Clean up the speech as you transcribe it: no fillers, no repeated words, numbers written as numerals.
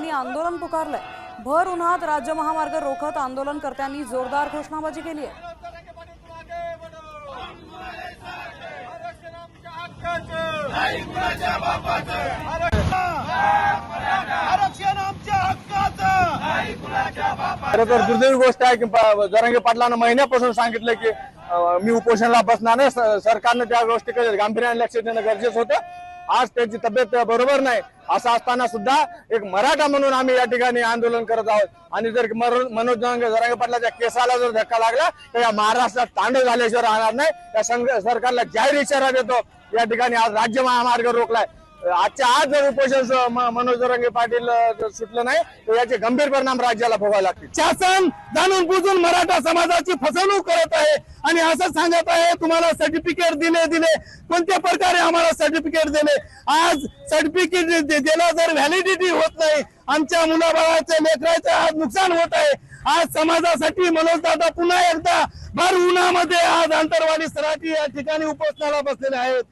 आंदोलनकर्त्यांनी आंदोलन पुकारलंय। भर उन्हात राज्य महामार्ग रोखत आंदोलनकर्त्यांनी जोरदार घोषणाबाजी केली आहे। खरं तर दुर्दैवी गोष्ट आहे की जरांगे पाटलांना महिन्यापासून सांगितलं की मी उपोषणाला बसणार नाही। सरकारने त्या गोष्टीकडे गांभीर्याने लक्ष देणं गरजेचं होतं। आज त्यांची तब्येत बरोबर नाही, असं असताना सुद्धा एक मराठा म्हणून आम्ही या ठिकाणी आंदोलन करत आहोत। आणि जर मनोज जरांगे पाटलाच्या केसाला जर धक्का लागला तर या महाराष्ट्रात तांडव झाल्याशिवाय राहणार नाही। या सरकारला जाहीर इशारा देतो, या ठिकाणी आज राज्य महामार्ग रोखलाय। आजच्या आज जर उपोषण मनोज जरांगे पाटील सुटलं नाही तर याचे गंभीर परिणाम राज्याला भोगावे लागतील। शासन जाणून बुजून मराठा समाजाची फसवणूक करत आहे आणि असं सांगत आहे तुम्हाला सर्टिफिकेट दिले कोणत्या प्रकारे आम्हाला सर्टिफिकेट दिले। आज सर्टिफिकेट दिला जर व्हॅलिडिटी होत नाही, आमच्या मुलाबाळाच्या लेकराचं आज नुकसान होत आहे। आज समाजासाठी मनोज दादा पुन्हा एकदा भर उन्हामध्ये आज आंतरवाली सराठी या ठिकाणी उपोषणाला बसलेले आहेत।